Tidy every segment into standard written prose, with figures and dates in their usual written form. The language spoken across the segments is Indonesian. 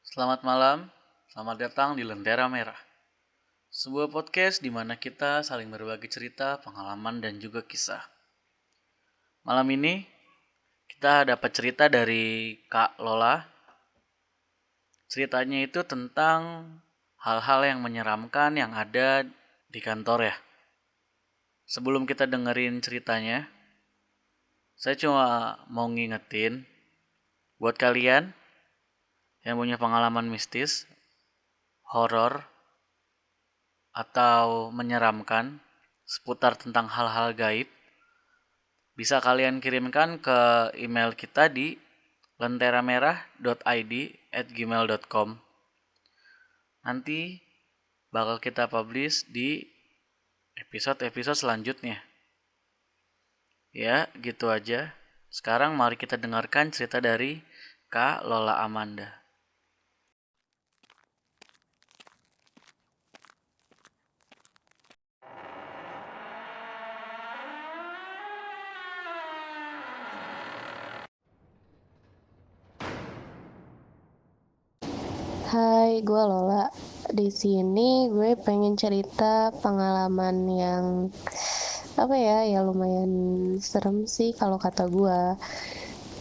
Selamat malam, selamat datang di Lentera Merah. Sebuah podcast di mana kita saling berbagi cerita, pengalaman, dan juga kisah. Malam ini kita dapat cerita dari Kak Lola. Ceritanya itu tentang hal-hal yang menyeramkan yang ada di kantor ya. Sebelum kita dengerin ceritanya, saya cuma mau ngingetin buat kalian yang punya pengalaman mistis, horor, atau menyeramkan seputar tentang hal-hal gaib, bisa kalian kirimkan ke email kita di lenteramerah.id@gmail.com. Nanti bakal kita publish di episode-episode selanjutnya. Ya, gitu aja. Sekarang mari kita dengarkan cerita dari Kak Lola Amanda. Hai, gue Lola. Di sini gue pengen cerita pengalaman yang ya lumayan serem sih kalau kata gue.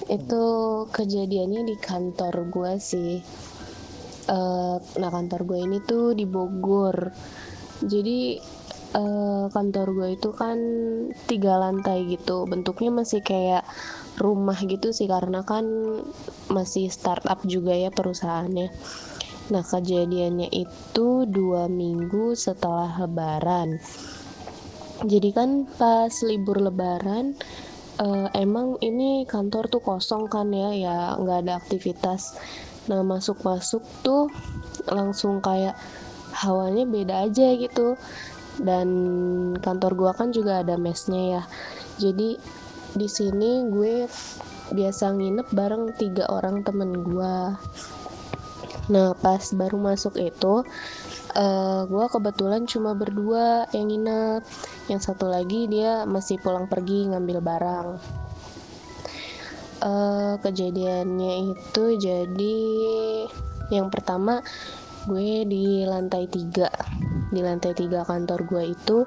Itu kejadiannya di kantor gue sih. Nah, kantor gue ini tuh di Bogor. Jadi kantor gue itu kan 3 lantai gitu. Bentuknya masih kayak rumah gitu sih karena kan masih startup juga ya perusahaannya. Nah, kejadiannya itu 2 minggu setelah Lebaran. Jadi kan pas libur Lebaran, emang ini kantor tuh kosong kan ya nggak ada aktivitas. Nah, masuk-masuk tuh langsung kayak hawanya beda aja gitu. Dan kantor gua kan juga ada mesnya ya. Jadi di sini gue biasa nginep bareng 3 orang temen gua. Nah, pas baru masuk itu, gue kebetulan cuma berdua yang nginep. Yang satu lagi dia masih pulang pergi ngambil barang. Kejadiannya itu jadi yang pertama gue di lantai 3. Di lantai 3 kantor gue itu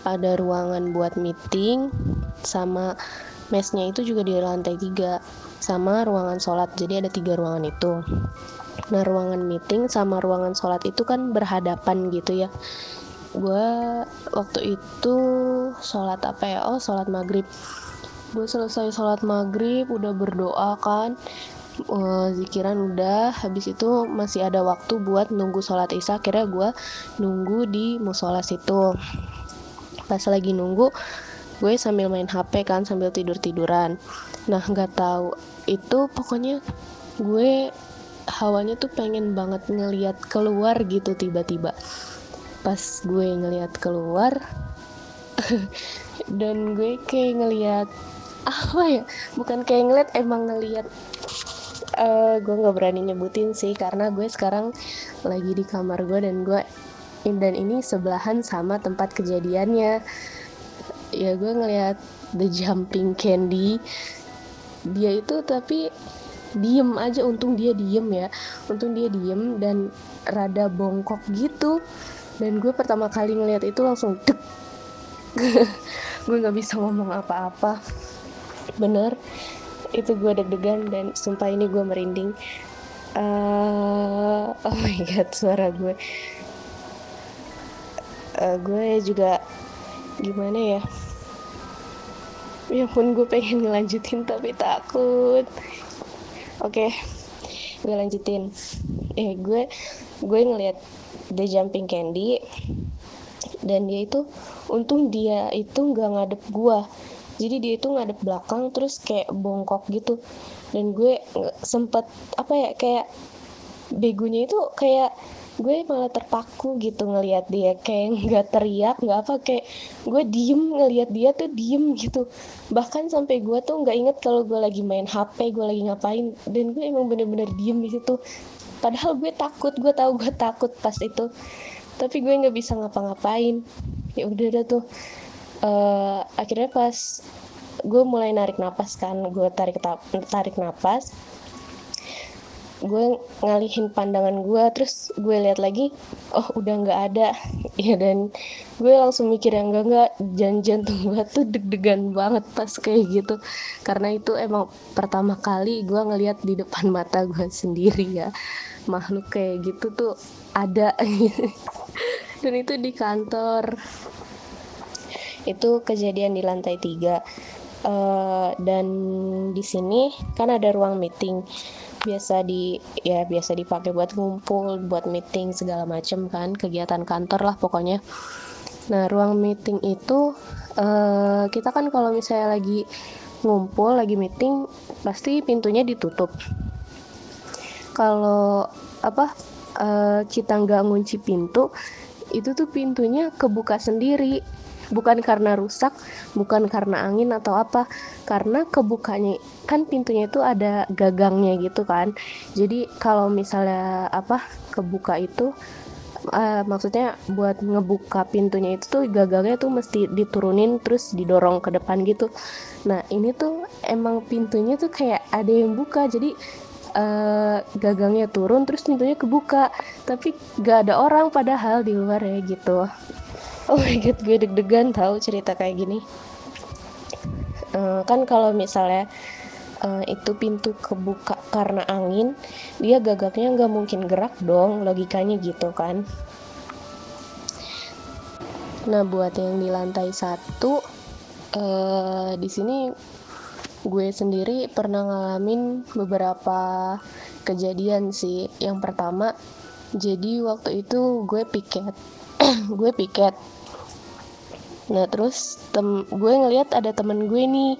ada ruangan buat meeting, sama mesnya itu juga di lantai 3, sama ruangan sholat. Jadi ada 3 ruangan itu. Nah, ruangan meeting sama ruangan sholat itu kan berhadapan gitu ya. Gue waktu itu sholat sholat maghrib. Gue selesai sholat maghrib, udah berdoa kan, zikiran udah. Habis itu masih ada waktu buat nunggu sholat isya. Akhirnya gue nunggu di musola situ. Pas lagi nunggu, gue sambil main HP kan, sambil tidur-tiduran. Nah, nggak tahu itu pokoknya gue hawanya tuh pengen banget ngelihat keluar gitu tiba-tiba. Pas gue ngelihat keluar dan gue kayak ngelihat bukan kayak ngelihat, emang ngelihat. Gue nggak berani nyebutin sih karena gue sekarang lagi di kamar gue dan ini sebelahan sama tempat kejadiannya. Ya, gue ngelihat The Jumping Candy. Dia itu tapi diem aja, untung dia diem dan rada bongkok gitu. Dan gue pertama kali ngeliat itu langsung dek. Gue nggak bisa ngomong apa-apa, bener itu gue deg-degan dan sumpah ini gue merinding. Oh my god, suara gue gue juga gimana ya. Ya pun, gue pengen ngelanjutin tapi takut. Oke, gue lanjutin. Gue ngeliat The Jumping Candy, dan untung dia itu nggak ngadep gua. Jadi dia itu ngadep belakang terus kayak bongkok gitu. Dan gue sempet kayak begonya itu kayak gue malah terpaku gitu ngelihat dia, kayak nggak teriak nggak apa, kayak gue diem ngelihat dia tuh diem gitu. Bahkan sampai gue tuh nggak inget kalau gue lagi main HP, gue lagi ngapain, dan gue emang bener-bener diem di situ. Padahal gue tahu gue takut pas itu, tapi gue nggak bisa ngapa-ngapain. Ya udah tuh. Akhirnya pas gue mulai narik napas kan, gue tarik napas, gue ngalihin pandangan gue, terus gue lihat lagi, oh udah nggak ada. Ya, dan gue langsung mikir yang enggak, jantung gue tuh deg-degan banget pas kayak gitu, karena itu emang pertama kali gue ngelihat di depan mata gue sendiri ya, makhluk kayak gitu tuh ada. Dan itu di kantor. Itu kejadian di lantai 3. Dan di sini kan ada ruang meeting, biasa dipakai buat ngumpul, buat meeting segala macem kan, kegiatan kantor lah pokoknya. Nah, ruang meeting itu kita kan kalau misalnya lagi ngumpul, lagi meeting, pasti pintunya ditutup. Kalau kita nggak ngunci pintu, itu tuh pintunya kebuka sendiri. Bukan karena rusak, bukan karena angin atau apa, karena kebukanya kan pintunya itu ada gagangnya gitu kan. Jadi kalau misalnya kebuka itu, maksudnya buat ngebuka pintunya itu tuh gagangnya tuh mesti diturunin terus didorong ke depan gitu. Nah, ini tuh emang pintunya tuh kayak ada yang buka, jadi gagangnya turun terus pintunya kebuka, tapi gak ada orang padahal di luar ya gitu. Oh my god, gue deg-degan tahu cerita kayak gini. Kan kalau misalnya itu pintu kebuka karena angin, dia gagaknya nggak mungkin gerak dong, logikanya gitu kan. Nah, buat yang di lantai 1, di sini gue sendiri pernah ngalamin beberapa kejadian sih. Yang pertama, jadi waktu itu gue piket. Gue piket. Nah, terus gue ngeliat ada temen gue nih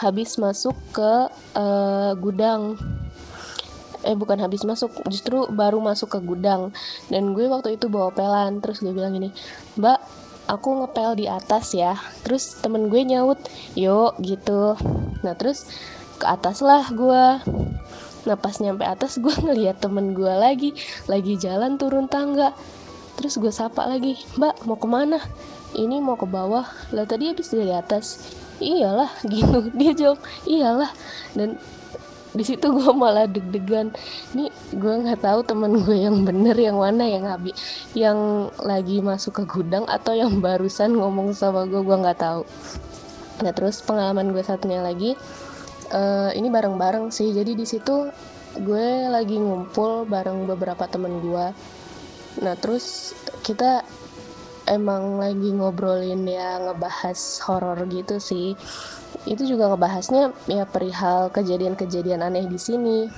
habis masuk ke gudang. Bukan habis masuk, justru baru masuk ke gudang. Dan gue waktu itu bawa pelan. Terus gue bilang gini, "Mbak, aku ngepel di atas ya." Terus temen gue nyaut, "Yuk," gitu. Nah, terus ke atas lah gue. Nah, pas nyampe atas, gue ngeliat temen gue lagi jalan turun tangga. Terus gue sapa lagi, "Mbak, mau kemana?" "Ini mau ke bawah." "Lah, tadi habis dari atas." "Iyalah," gitu. Dia jawab, "Iyalah." Dan di situ gue malah deg-degan. Nih gue nggak tahu temen gue yang bener yang mana, yang lagi masuk ke gudang atau yang barusan ngomong sama gue nggak tahu. Nah, terus pengalaman gue satunya lagi, ini bareng-bareng sih. Jadi di situ gue lagi ngumpul bareng beberapa temen gue. Nah, terus kita emang lagi ngobrolin ya, ngebahas horor gitu sih. Itu juga ngebahasnya ya perihal kejadian-kejadian aneh di sini.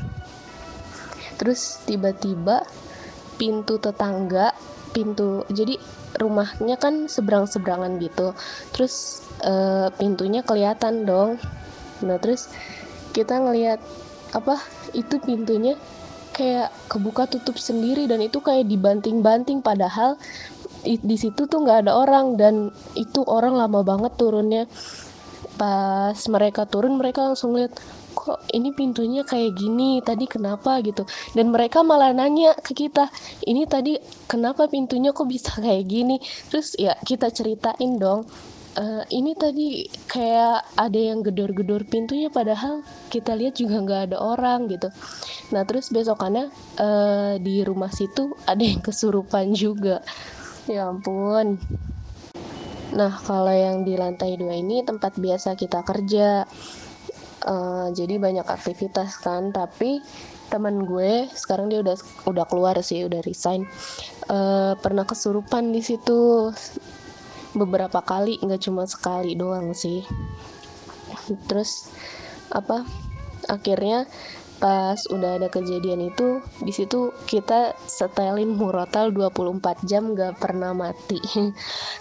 Terus tiba-tiba jadi rumahnya kan seberang-seberangan gitu. Terus pintunya kelihatan dong. Nah, terus kita ngelihat itu pintunya kayak kebuka tutup sendiri, dan itu kayak dibanting-banting, padahal di situ tuh nggak ada orang, dan itu orang lama banget turunnya. Pas mereka turun, mereka langsung lihat, kok ini pintunya kayak gini, tadi kenapa gitu. Dan mereka malah nanya ke kita, ini tadi kenapa pintunya kok bisa kayak gini. Terus ya kita ceritain dong, ini tadi kayak ada yang gedor-gedor pintunya, padahal kita lihat juga nggak ada orang gitu. Nah, terus besokannya di rumah situ ada yang kesurupan juga. Ya ampun. Nah, kalau yang di lantai 2 ini tempat biasa kita kerja. Jadi banyak aktivitas kan, tapi teman gue sekarang dia udah keluar sih, udah resign. Pernah kesurupan di situ beberapa kali, nggak cuma sekali doang sih. Terus akhirnya pas udah ada kejadian itu, di situ kita setelin murotal 24 jam gak pernah mati.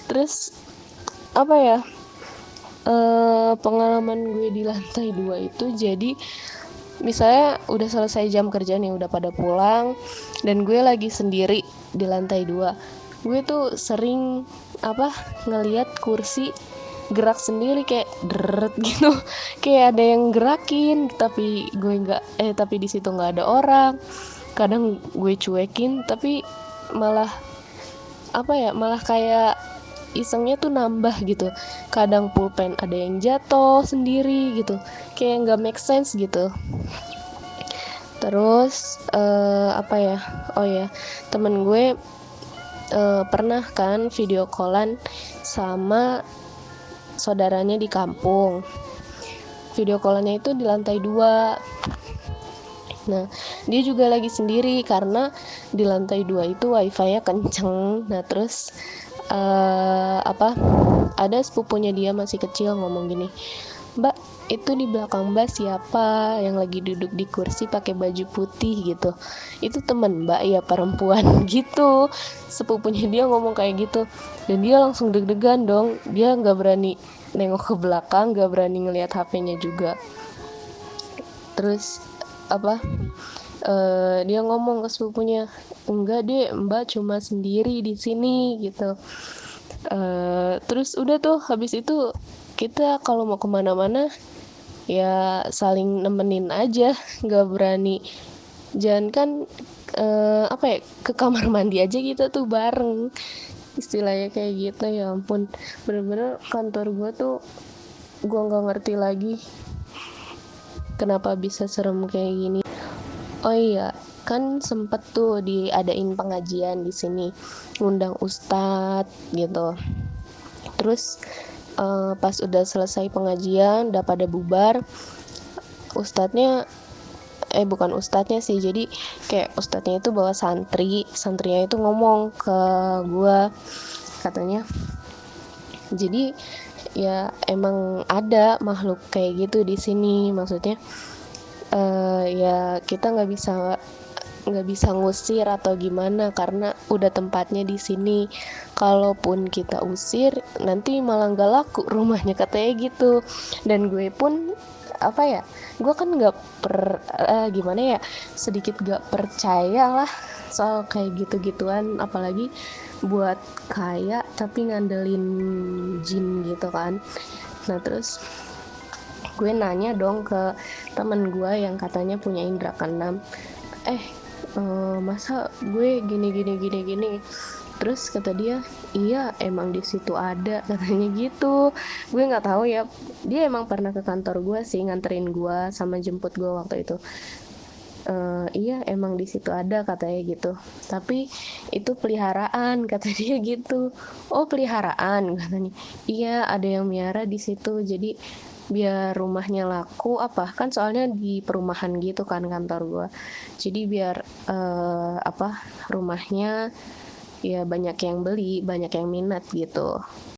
Terus pengalaman gue di lantai 2 itu, jadi misalnya udah selesai jam kerja nih, udah pada pulang, dan gue lagi sendiri di lantai 2. Gue tuh sering ngelihat kursi gerak sendiri kayak deret gitu, kayak ada yang gerakin, tapi di situ nggak ada orang. Kadang gue cuekin, tapi malah kayak isengnya tuh nambah gitu. Kadang pulpen ada yang jatuh sendiri gitu, kayak nggak make sense gitu. Terus apa ya, oh ya, temen gue pernah kan video callan sama saudaranya di kampung. Video callannya itu di lantai 2. Nah, dia juga lagi sendiri karena di lantai 2 itu wifi-nya kenceng. Nah, terus ada sepupunya dia masih kecil ngomong gini, "Mbak, itu di belakang Mbak siapa yang lagi duduk di kursi pakai baju putih gitu?" "Itu temen Mbak ya, perempuan." Gitu. Sepupunya dia ngomong kayak gitu. Dan dia langsung deg-degan dong. Dia nggak berani nengok ke belakang, nggak berani ngelihat HP-nya juga. Terus dia ngomong ke sepupunya, "Enggak deh, Mbak cuma sendiri di sini," gitu. Terus udah tuh, habis itu kita kalau mau kemana-mana ya saling nemenin aja, nggak berani. Jangan kan ke kamar mandi aja kita tuh bareng, istilahnya kayak gitu. Ya ampun, bener-bener kantor gue tuh gue nggak ngerti lagi kenapa bisa serem kayak gini. Oh iya, kan sempet tuh diadain pengajian di sini, ngundang ustadz gitu. Terus pas udah selesai pengajian, udah pada bubar, bukan ustadznya sih, jadi kayak ustadznya itu bawa santrinya itu ngomong ke gua, katanya, jadi ya emang ada makhluk kayak gitu di sini, maksudnya ya kita nggak bisa ngusir atau gimana karena udah tempatnya di sini. Kalaupun kita usir nanti malah nggak laku rumahnya, katanya gitu. Dan gue pun gue kan gimana ya, sedikit nggak percaya lah soal kayak gitu-gituan, apalagi buat kaya tapi ngandelin jin gitu kan. Nah terus gue nanya dong ke temen gue yang katanya punya indra keenam, masa gue gini. Terus kata dia, iya emang di situ ada, katanya gitu. Gue nggak tahu ya, dia emang pernah ke kantor gue sih, nganterin gue sama jemput gue waktu itu. Iya emang di situ ada, katanya gitu, tapi itu peliharaan, kata dia gitu. Oh peliharaan, katanya. Iya ada yang miara di situ, jadi biar rumahnya laku kan soalnya di perumahan gitu kan kantor gua, jadi biar rumahnya ya banyak yang beli, banyak yang minat gitu.